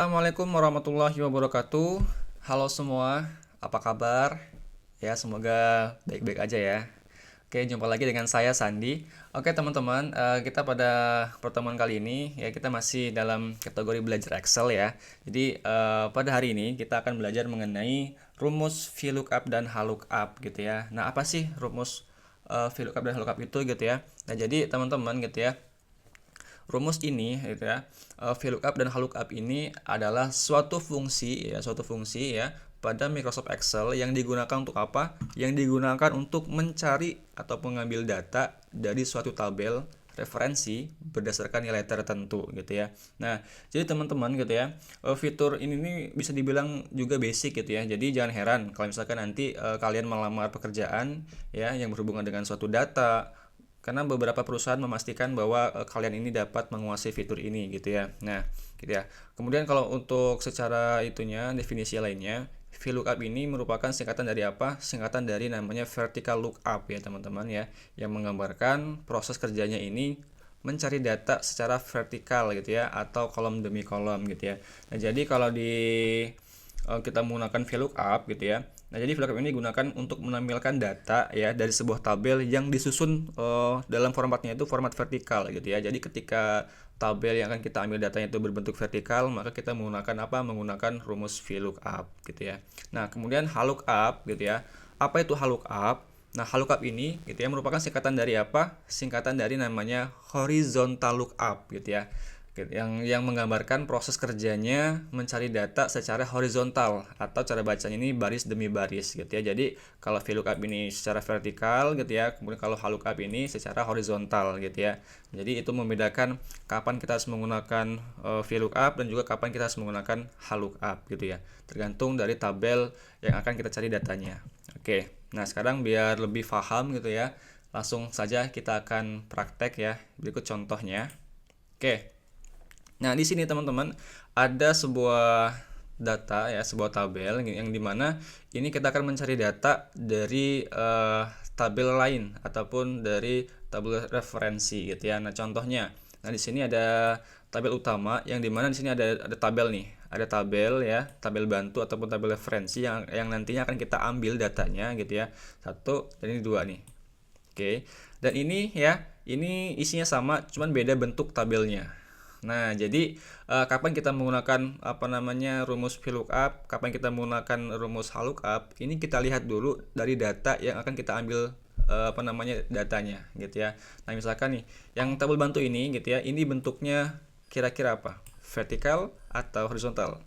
Assalamualaikum warahmatullahi wabarakatuh. Halo semua, apa kabar? Ya, semoga baik-baik aja ya. Oke, jumpa lagi dengan saya Sandi. Oke, teman-teman, kita pada pertemuan kali ini ya kita masih dalam kategori belajar Excel ya. Jadi, pada hari ini kita akan belajar mengenai rumus VLOOKUP dan HLOOKUP gitu ya. Nah, apa sih rumus VLOOKUP dan HLOOKUP itu gitu ya? Nah, jadi teman-teman gitu ya, rumus ini gitu ya, VLOOKUP dan HLOOKUP ini adalah suatu fungsi ya pada Microsoft Excel yang digunakan untuk apa? Yang digunakan untuk mencari atau mengambil data dari suatu tabel referensi berdasarkan nilai tertentu gitu ya. Nah, jadi teman-teman gitu ya, fitur ini nih bisa dibilang juga basic gitu ya. Jadi jangan heran kalau misalkan nanti kalian melamar pekerjaan ya yang berhubungan dengan suatu data, karena beberapa perusahaan memastikan bahwa kalian ini dapat menguasai fitur ini gitu ya. Nah, gitu ya. Kemudian kalau untuk secara itunya definisi lainnya, VLOOKUP ini merupakan singkatan dari apa? Singkatan dari namanya vertical lookup ya teman-teman ya, yang menggambarkan proses kerjanya ini mencari data secara vertikal gitu ya, atau kolom demi kolom gitu ya. Nah, jadi kalau kita menggunakan VLOOKUP gitu ya. Nah, jadi VLOOKUP ini digunakan untuk menampilkan data ya dari sebuah tabel yang disusun dalam formatnya itu format vertikal gitu ya. Jadi ketika tabel yang akan kita ambil datanya itu berbentuk vertikal, maka kita menggunakan apa? Menggunakan rumus VLOOKUP gitu ya. Nah, kemudian HLOOKUP gitu ya. Apa itu HLOOKUP? Nah, HLOOKUP ini gitu ya merupakan singkatan dari apa? Singkatan dari namanya horizontal lookup gitu ya, yang menggambarkan proses kerjanya mencari data secara horizontal, atau cara bacanya ini baris demi baris gitu ya. Jadi kalau VLOOKUP ini secara vertikal gitu ya, kemudian kalau HLOOKUP ini secara horizontal gitu ya. Jadi itu membedakan kapan kita harus menggunakan VLOOKUP dan juga kapan kita harus menggunakan HLOOKUP gitu ya, tergantung dari tabel yang akan kita cari datanya. Oke, nah sekarang biar lebih paham gitu ya, langsung saja kita akan praktek ya. Berikut contohnya. Oke. Nah, di sini teman-teman ada sebuah data ya, sebuah tabel yang dimana ini kita akan mencari data dari tabel lain ataupun dari tabel referensi gitu ya. Nah, contohnya, nah di sini ada tabel utama yang dimana di sini ada tabel nih, ada tabel ya, tabel bantu ataupun tabel referensi yang nantinya akan kita ambil datanya gitu ya. Satu dan ini dua nih. Oke, dan ini ya, ini isinya sama, cuman beda bentuk tabelnya. Nah, jadi kapan kita menggunakan apa namanya rumus VLOOKUP, kapan kita menggunakan rumus HLOOKUP, ini kita lihat dulu dari data yang akan kita ambil apa namanya datanya, gitu ya. Nah, misalkan nih, yang tabel bantu ini, gitu ya, ini bentuknya kira-kira apa? Vertikal atau horizontal?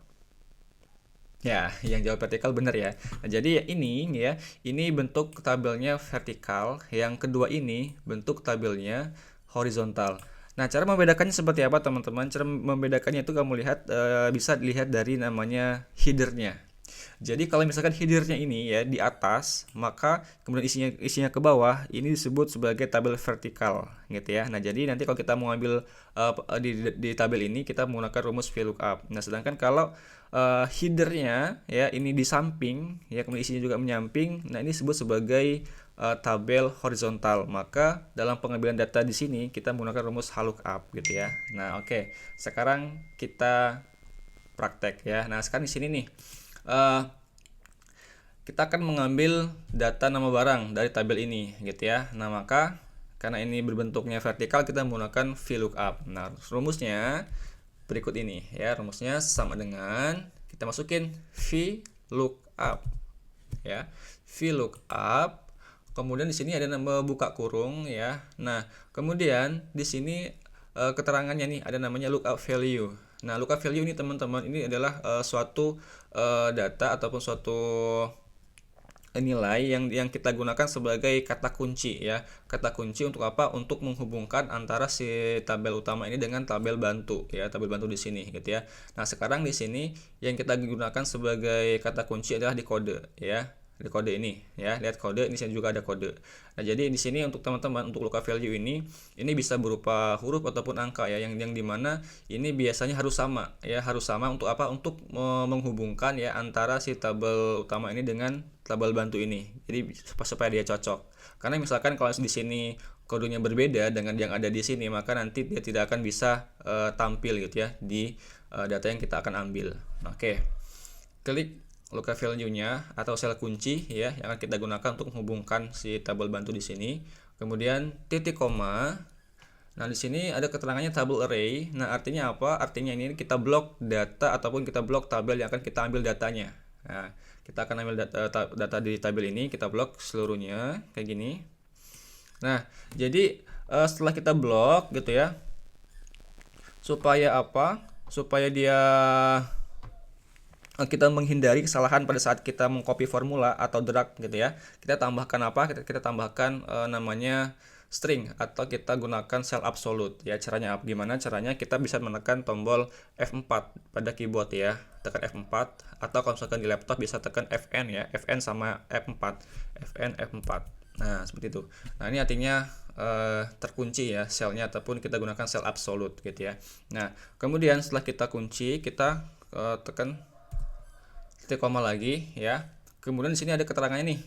Ya, yang jawab vertikal benar ya. Nah, jadi ini bentuk tabelnya vertikal, yang kedua ini bentuk tabelnya horizontal. Nah, cara membedakannya seperti apa, teman-teman? Cara membedakannya itu kamu lihat bisa dilihat dari namanya headernya. Jadi kalau misalkan headernya ini ya di atas, maka kemudian isinya isinya ke bawah, ini disebut sebagai tabel vertikal, gitu ya. Nah, jadi nanti kalau kita mau ambil di tabel ini kita menggunakan rumus VLOOKUP. Nah, sedangkan kalau headernya ya ini di samping ya, kemudian isinya juga menyamping, nah ini disebut sebagai tabel horizontal. Maka dalam pengambilan data di sini kita menggunakan rumus HLOOKUP gitu ya. Nah, oke. Sekarang kita praktek ya. Nah, sekarang di sini nih eh, kita akan mengambil data nama barang dari tabel ini gitu ya. Nah, maka karena ini berbentuknya vertikal kita menggunakan VLOOKUP. Nah, rumusnya berikut ini ya. Rumusnya sama dengan kita masukin VLOOKUP ya. VLOOKUP, kemudian di sini ada nama buka kurung ya. Nah, kemudian di sini keterangannya nih ada namanya lookup value. Nah, lookup value ini teman-teman ini adalah suatu data ataupun suatu nilai yang kita gunakan sebagai kata kunci ya. Kata kunci untuk apa? Untuk menghubungkan antara si tabel utama ini dengan tabel bantu ya, tabel bantu di sini gitu ya. Nah, sekarang di sini yang kita gunakan sebagai kata kunci adalah di kode ya. Di kode ini ya, lihat kode ini, juga ada kode. Nah, jadi di sini untuk teman-teman untuk lookup value ini bisa berupa huruf ataupun angka ya, yang dimana ini biasanya harus sama ya, harus sama untuk apa? Untuk menghubungkan ya antara si tabel utama ini dengan tabel bantu ini. Jadi supaya dia cocok. Karena misalkan kalau di sini kodenya berbeda dengan yang ada di sini, maka nanti dia tidak akan bisa tampil gitu ya di data yang kita akan ambil. Oke, klik lookup value-nya atau sel kunci ya yang akan kita gunakan untuk menghubungkan si tabel bantu di sini. Kemudian titik koma. Nah, di sini ada keterangannya table array. Nah, artinya apa? Artinya ini kita blok data ataupun kita blok tabel yang akan kita ambil datanya. Nah, kita akan ambil data di tabel ini, kita blok seluruhnya kayak gini. Nah, jadi setelah kita blok gitu ya, supaya apa? Supaya dia kita menghindari kesalahan pada saat kita mengcopy formula atau drag gitu ya. Kita tambahkan apa? Kita tambahkan namanya string atau kita gunakan cell absolute ya. Caranya gimana? Caranya kita bisa menekan tombol F4 pada keyboard ya. Tekan F4 atau kalau misalkan di laptop bisa tekan Fn ya. Fn sama F4. Fn F4. Nah, seperti itu. Nah, ini artinya terkunci ya selnya ataupun kita gunakan cell absolute gitu ya. Nah, kemudian setelah kita kunci, kita tekan titik koma lagi ya. Kemudian di sini ada keterangannya nih.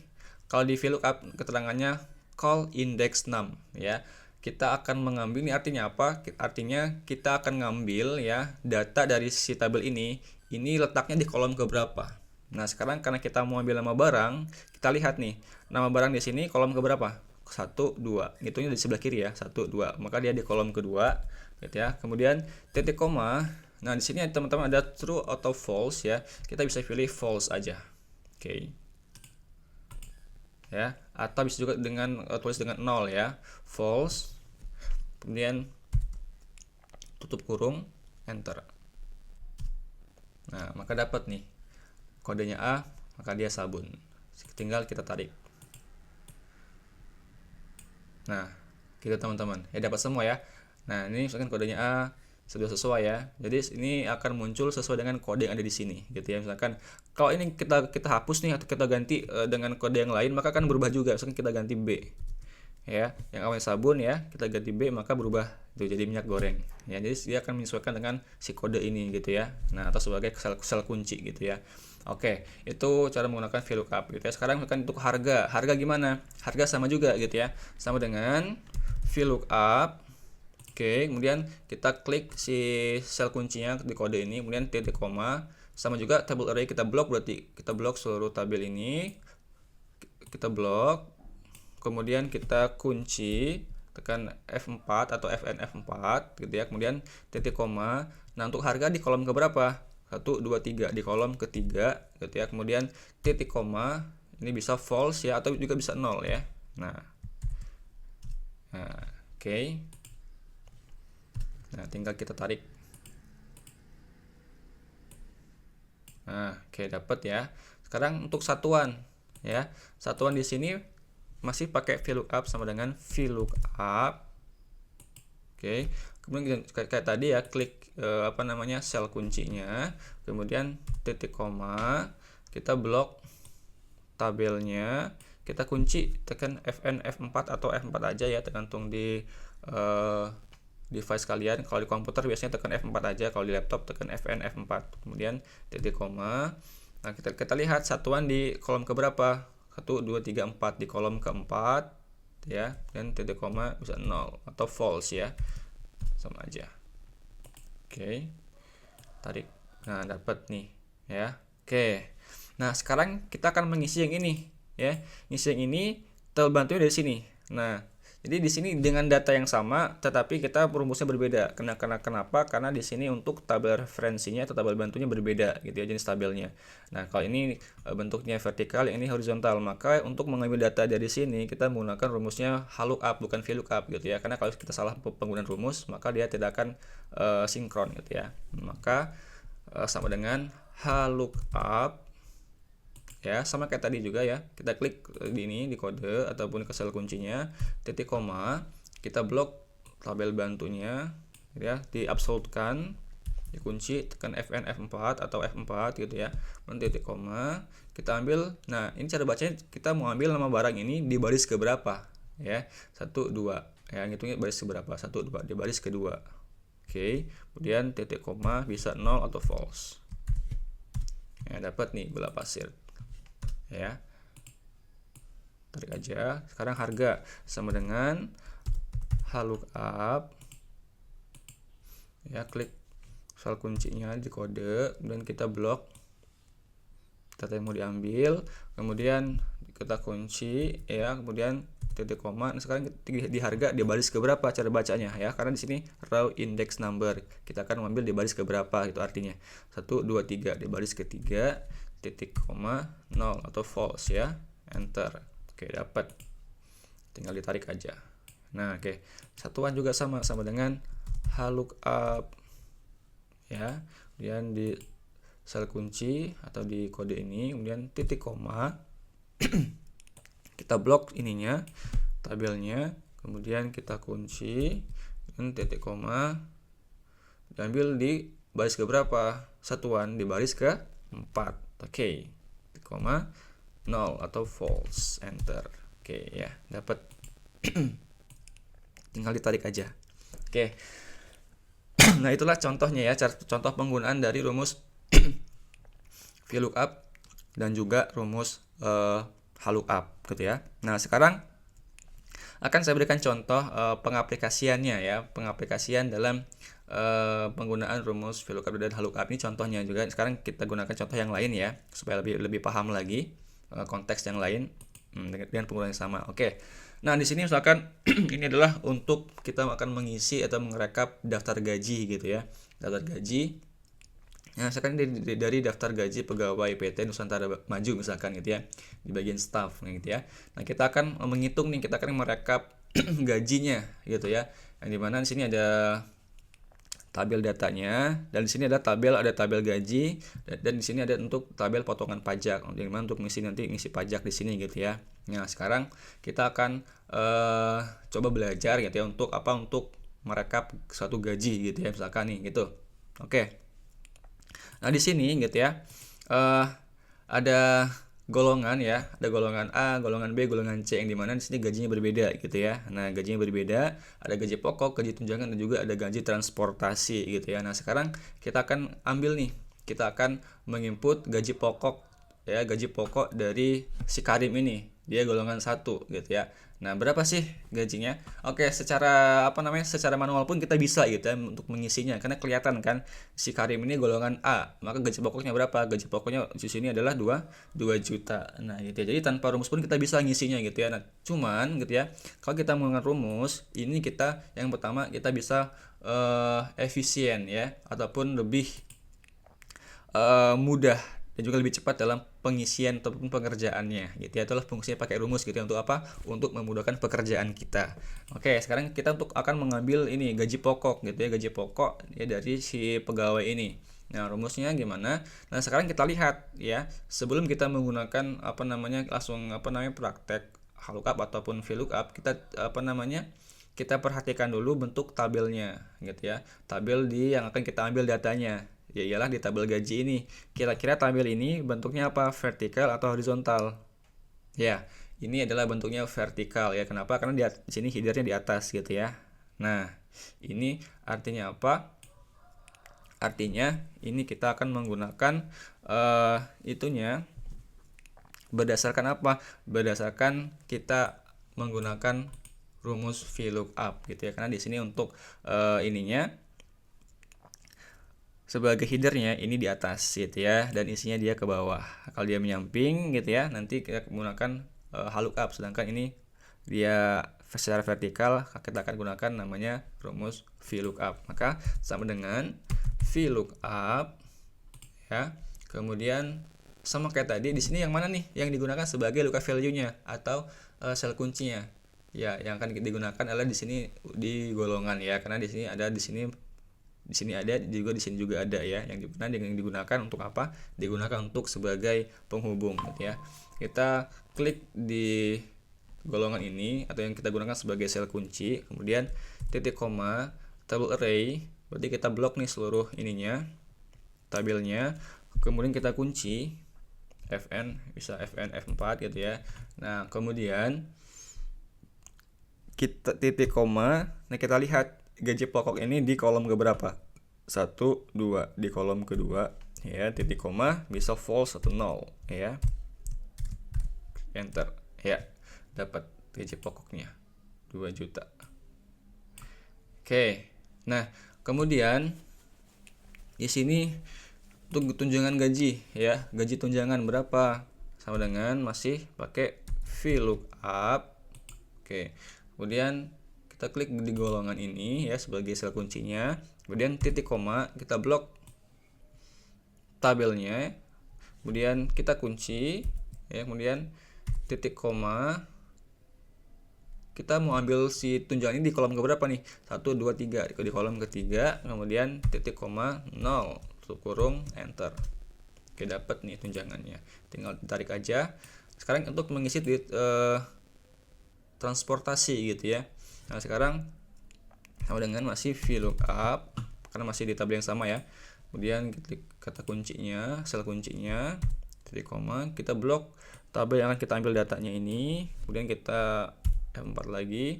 Kalau di VLOOKUP keterangannya call index num ya. Kita akan mengambil, ini artinya apa? Artinya kita akan ngambil ya data dari si tabel ini letaknya di kolom keberapa. Nah, sekarang karena kita mau ambil nama barang, kita lihat nih. Nama barang di sini kolom keberapa? 1 2. Hitungnya di sebelah kiri ya, 1 2. Maka dia di kolom kedua gitu ya. Kemudian titik koma. Nah, di sini teman-teman ada true atau false ya. Kita bisa pilih false aja. Oke. Ya, atau bisa juga dengan tulis dengan 0 ya. False. Kemudian tutup kurung, enter. Nah, maka dapat nih kodenya A, maka dia sabun. Tinggal kita tarik. Nah, gitu teman-teman. Ya dapat semua ya. Nah, ini misalkan kodenya A sudah sesuai ya. Jadi ini akan muncul sesuai dengan kode yang ada di sini gitu ya. Misalkan kalau ini kita hapus nih atau kita ganti dengan kode yang lain, maka akan berubah juga. Misalkan kita ganti B. Ya, yang awalnya sabun ya, kita ganti B maka berubah itu jadi minyak goreng. Ya, jadi dia akan menyesuaikan dengan si kode ini gitu ya. Nah, atau sebagai sel kunci gitu ya. Oke, itu cara menggunakan VLOOKUP gitu ya. Sekarang misalkan untuk harga. Harga gimana? Harga sama juga gitu ya. Sama dengan VLOOKUP. Oke, kemudian kita klik si sel kuncinya di kode ini, kemudian titik koma, sama juga table array kita blok, berarti kita blok seluruh tabel ini, kita blok, kemudian kita kunci, tekan F4 atau Fn F4 gitu ya, kemudian titik koma. Nah, untuk harga di kolom keberapa? 1 2 3 di kolom ketiga gitu ya, kemudian titik koma, ini bisa false ya atau juga bisa 0 ya. Nah, oke. Nah, tinggal kita tarik. Nah, oke, dapat ya. Sekarang untuk satuan ya. Satuan di sini masih pakai VLOOKUP sama dengan VLOOKUP. Oke. Kemudian kayak tadi ya, klik sel kuncinya, kemudian titik koma, kita blok tabelnya, kita kunci, tekan Fn F4 atau F4 aja ya, tergantung di device kalian. Kalau di komputer biasanya tekan F4 aja, kalau di laptop tekan Fn F4, kemudian titik koma. Nah, kita lihat satuan di kolom keberapa? 1 2 3 4 di kolom keempat ya, dan titik koma bisa 0 atau false ya, sama aja. Oke, tarik. Nah, dapat nih ya. Oke, nah sekarang kita akan mengisi yang ini ya. Ngisi yang ini terbantunya dari sini. Nah, jadi di sini dengan data yang sama, tetapi kita rumusnya berbeda. Kenapa? Karena di sini untuk tabel referensinya atau tabel bantunya berbeda, gitu ya, jenis tabelnya. Nah, kalau ini bentuknya vertikal, yang ini horizontal. Maka untuk mengambil data dari sini, kita menggunakan rumusnya HLOOKUP, bukan VLOOKUP, gitu ya. Karena kalau kita salah penggunaan rumus, maka dia tidak akan sinkron, gitu ya. Maka sama dengan HLOOKUP. Ya, sama kayak tadi juga ya, kita klik di ini, di kode ataupun ke sel kuncinya, titik koma, kita blok tabel bantunya ya, diabsolutkan, dikunci, tekan Fn F4 atau F4 gitu ya, titik koma, kita ambil. Nah, ini cara bacanya, kita mau ambil nama barang ini di baris keberapa ya, 1 2 ya, ngitungnya baris keberapa, 1 2 di baris kedua. Oke, kemudian titik koma bisa 0 atau false ya, dapat nih bola pasir ya, tarik aja. Sekarang harga sama dengan HLOOKUP ya, klik sel kuncinya di kode, kemudian kita blok data yang mau diambil, kemudian kita kunci ya, kemudian titik koma. Nah, sekarang di harga di baris keberapa cara bacanya ya, karena di sini raw index number kita akan mengambil di baris keberapa, itu artinya 1 2 3 di baris ketiga, titik koma 0 atau false ya, enter. Oke, dapat, tinggal ditarik aja. Nah, oke, satuan juga sama dengan lookup ya, kemudian di sel kunci atau di kode ini, kemudian titik koma kita blok ininya, tabelnya, kemudian kita kunci, dan titik koma diambil di baris keberapa, satuan di baris ke 4. Oke, titik koma 0 atau false, enter. Oke ya, dapat. Tinggal ditarik aja. Oke. Nah, itulah contohnya ya, contoh penggunaan dari rumus VLOOKUP dan juga rumus lookup gitu ya. Nah, sekarang akan saya berikan contoh pengaplikasiannya ya, pengaplikasian dalam penggunaan rumus VLOOKUP dan lookup ini contohnya juga. Sekarang kita gunakan contoh yang lain ya, supaya lebih paham lagi konteks yang lain dengan penggunaan yang sama. Oke. Nah, di sini misalkan ini adalah untuk kita akan mengisi atau merekap daftar gaji gitu ya. Daftar gaji. Nah, misalkan dari daftar gaji pegawai PT Nusantara Maju misalkan gitu ya, di bagian staff gitu ya. Nah, kita akan menghitung nih, kita akan merekap gajinya gitu ya. Yang dimana di sini ada tabel datanya, dan di sini ada tabel gaji, dan di sini ada untuk tabel potongan pajak. Dimana untuk ngisi pajak di sini gitu ya. Nah, sekarang kita akan coba belajar gitu ya, untuk merekap suatu gaji gitu ya, misalkan nih gitu. Oke. Nah, di sini gitu ya, ada golongan ya, ada golongan A, golongan B, golongan C, yang dimana di sini gajinya berbeda gitu ya. Nah, gajinya berbeda, ada gaji pokok, gaji tunjangan, dan juga ada gaji transportasi gitu ya. Nah, sekarang kita akan ambil nih, kita akan menginput gaji pokok ya, gaji pokok dari si Karim ini, dia golongan 1 gitu ya. Nah, berapa sih gajinya? Oke, secara secara manual pun kita bisa gitu ya untuk mengisinya, karena kelihatan kan si Karim ini golongan A, maka gaji pokoknya berapa? Gaji pokoknya di sini adalah 2 juta. Nah, gitu ya. Jadi tanpa rumus pun kita bisa ngisinya gitu ya. Nah, cuman gitu ya, kalau kita menggunakan rumus, ini kita yang pertama kita bisa efisien ya, ataupun lebih mudah dan juga lebih cepat dalam pengisian ataupun pengerjaannya gitu ya. Itulah fungsinya pakai rumus gitu ya, untuk apa? Untuk memudahkan pekerjaan kita. Oke, sekarang kita akan mengambil ini gaji pokok gitu ya, gaji pokok ya dari si pegawai ini. Nah, rumusnya gimana? Nah, sekarang kita lihat ya, sebelum kita menggunakan praktek lookup ataupun VLOOKUP, kita kita perhatikan dulu bentuk tabelnya gitu ya. Tabel yang akan kita ambil datanya, ya ialah di tabel gaji ini. Kira-kira tabel ini bentuknya apa? Vertikal atau horizontal? Ya, ini adalah bentuknya vertikal ya. Kenapa? Karena di sini headernya di atas gitu ya. Nah, ini artinya apa? Artinya ini kita akan menggunakan itunya berdasarkan apa? Berdasarkan kita menggunakan rumus VLOOKUP gitu ya. Karena di sini untuk ininya sebagai headernya ini di atas gitu ya, dan isinya dia ke bawah. Kalau dia menyamping gitu ya, nanti kita menggunakan lookup, sedangkan ini dia secara vertikal, kita akan gunakan namanya rumus VLOOKUP. Maka sama dengan VLOOKUP ya. Kemudian sama kayak tadi, di sini yang mana nih yang digunakan sebagai lookup value-nya atau sel kuncinya? Ya, yang akan digunakan adalah di sini di golongan ya, karena di sini ada, di sini ada, juga di sini juga ada ya, yang digunakan untuk apa? Digunakan untuk sebagai penghubung gitu ya. Kita klik di golongan ini atau yang kita gunakan sebagai sel kunci, kemudian titik koma table array, berarti kita blok nih seluruh ininya, tabelnya, kemudian kita kunci Fn, bisa Fn F4 gitu ya. Nah, kemudian kita titik koma, nah kita lihat gaji pokok ini di kolom keberapa? 1, 2, di kolom kedua ya, titik koma bisa false atau 0 ya. Enter ya, dapat gaji pokoknya 2 juta. Oke. Nah, kemudian Di sini untuk tunjangan gaji ya, gaji tunjangan berapa? Sama dengan masih pakai VLOOKUP. Oke. Kemudian kita klik di golongan ini ya sebagai sel kuncinya. Kemudian titik koma, kita blok tabelnya. Kemudian kita kunci ya, kemudian titik koma, kita mau ambil si tunjangan ini di kolom keberapa nih? 1 2 3. Di kolom ketiga, kemudian titik koma 0 tutup kurung enter. Oke, dapat nih tunjangannya. Tinggal ditarik aja. Sekarang untuk mengisi di transportasi gitu ya. Nah, sekarang sama dengan masih VLOOKUP karena masih di tabel yang sama ya. Kemudian klik kata kuncinya, sel kuncinya, titik koma, kita blok tabel yang akan kita ambil datanya ini. Kemudian kita F4 lagi.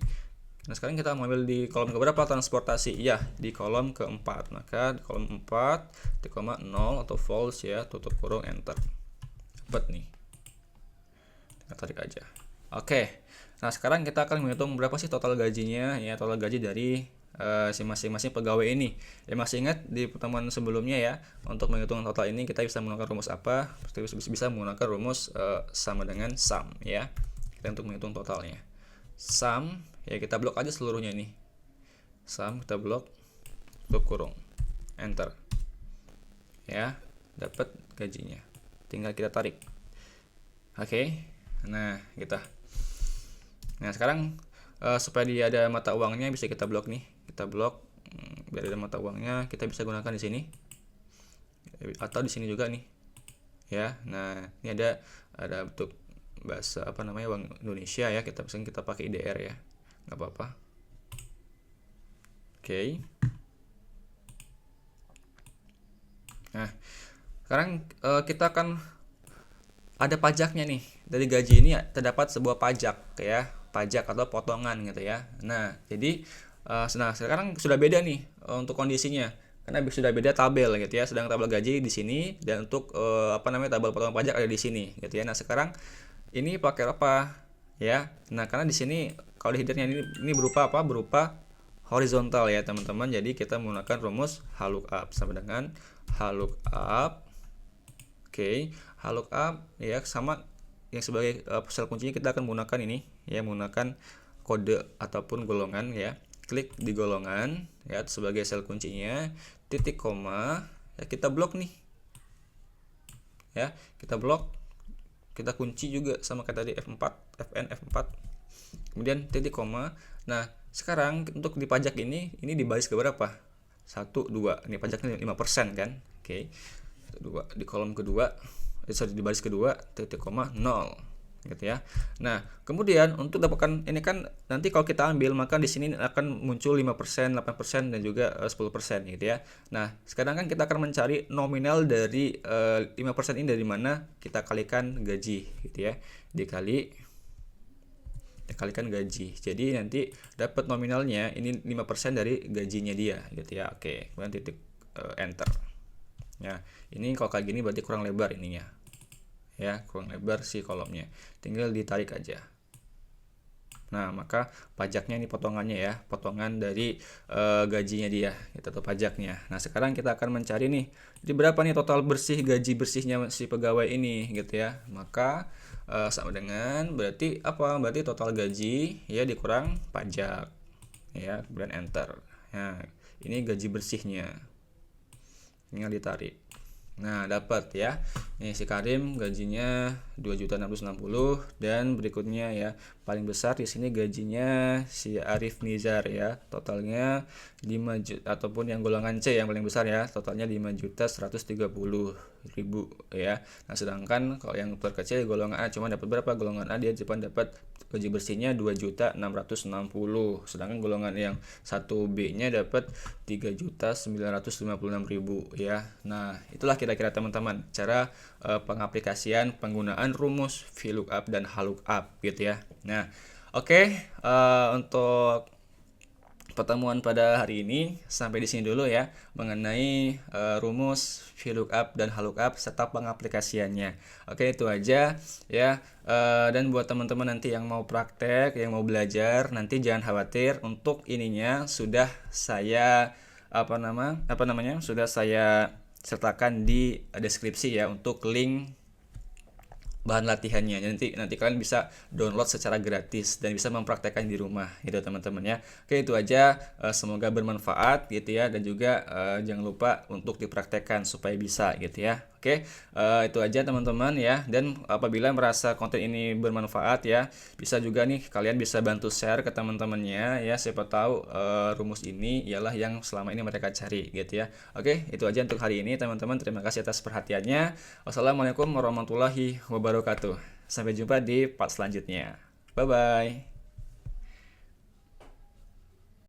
Nah, sekarang kita mengambil di kolom keberapa? Transportasi. Ya, di kolom keempat. Maka di kolom 4, titik koma 0 atau false ya, tutup kurung enter. Dapat nih. Kita tarik aja. Oke. Nah, sekarang kita akan menghitung berapa sih total gajinya ya, total gaji dari si masing-masing pegawai ini. Ya, masih ingat di pertemuan sebelumnya ya, untuk menghitung total ini kita bisa menggunakan rumus apa? Bisa menggunakan rumus sama dengan sum ya. Kita untuk menghitung totalnya. Sum ya, kita blok aja seluruhnya nih. Sum kita blok, tutup kurung, enter. Ya, dapat gajinya. Tinggal kita tarik. Oke. Nah, sekarang supaya dia ada mata uangnya bisa kita blok nih. Kita blok biar ada mata uangnya, kita bisa gunakan di sini. Atau di sini juga nih. Ya. Nah, ini ada bentuk bahasa apa namanya, Bank Indonesia ya, kita pakai IDR ya, nggak apa-apa. Oke. Nah, sekarang kita akan ada pajaknya nih. Dari gaji ini terdapat sebuah pajak ya, pajak atau potongan gitu ya. Nah, jadi sekarang sudah beda nih untuk kondisinya, karena sudah beda tabel gitu ya. Sedang tabel gaji di sini dan untuk tabel potongan pajak ada di sini gitu ya. Nah, sekarang ini pakai apa ya? Nah, karena di sini kalau di headernya ini berupa apa? Berupa horizontal ya teman-teman. Jadi kita menggunakan rumus VLOOKUP sama dengan VLOOKUP. Oke, VLOOKUP ya sama yang sebagai sel kuncinya kita akan menggunakan ini ya, menggunakan kode ataupun golongan ya. Klik di golongan ya sebagai sel kuncinya, titik koma ya, kita blok nih. Ya, kita blok. Kita kunci juga sama kayak tadi F4, Fn, F4. Kemudian titik koma. Nah, sekarang untuk di pajak ini di baris ke berapa? 1 2. Ini pajaknya 5% kan? Oke. 2 di kolom kedua. Di baris kedua, titik koma 0 gitu ya. Nah, kemudian untuk dapatkan ini kan nanti kalau kita ambil maka di sini akan muncul 5%, 8% dan juga 10% gitu ya. Nah, sekarang kan kita akan mencari nominal dari 5% ini dari mana? Kita kalikan gaji gitu ya. Dikalikan gaji. Jadi nanti dapat nominalnya ini 5% dari gajinya dia gitu ya. Oke, kemudian titik enter. Ya, ini kalau kayak gini berarti kurang lebar ininya. Ya, kurang lebar si kolomnya. Tinggal ditarik aja. Nah, maka pajaknya ini potongannya ya, potongan dari gajinya dia, itu tuh pajaknya. Nah, sekarang kita akan mencari nih, di berapa nih total bersih gaji bersihnya si pegawai ini gitu ya. Maka sama dengan berarti apa? Berarti total gaji ya dikurang pajak. Ya, kemudian enter. Nah, ini gaji bersihnya. Tinggal ditarik. Nah, dapat ya. Nih si Karim gajinya 2.660 dan berikutnya ya, paling besar di sini gajinya si Arif Nizar ya. Totalnya 5 juta ataupun yang golongan C yang paling besar ya, totalnya 5.130.000 ya. Nah, sedangkan kalau yang terkecil golongan A cuma dapat berapa? Golongan A dia cuma dapat gaji bersihnya 2.660. Sedangkan golongan yang 1B-nya dapat 3.956.000 ya. Nah, itulah kira-kira teman-teman cara pengaplikasian penggunaan rumus VLOOKUP dan HLOOKUP gitu ya. Nah, oke, untuk pertemuan pada hari ini sampai di sini dulu ya mengenai rumus VLOOKUP dan HLOOKUP serta pengaplikasiannya. Oke, itu aja ya. Dan buat teman-teman nanti yang mau praktek, yang mau belajar, nanti jangan khawatir, untuk ininya sudah saya apa namanya sudah saya sertakan di deskripsi ya untuk link bahan latihannya. Nanti kalian bisa download secara gratis dan bisa mempraktekkan di rumah gitu teman-teman ya. Oke, itu aja. Semoga bermanfaat gitu ya, dan juga jangan lupa untuk dipraktekkan supaya bisa gitu ya. Oke, itu aja teman-teman ya. Dan apabila merasa konten ini bermanfaat ya, bisa juga nih kalian bisa bantu share ke teman-temannya ya. Siapa tahu rumus ini ialah yang selama ini mereka cari gitu ya. Oke, itu aja untuk hari ini teman-teman. Terima kasih atas perhatiannya. Wassalamualaikum warahmatullahi wabarakatuh. Sampai jumpa di part selanjutnya. Bye bye.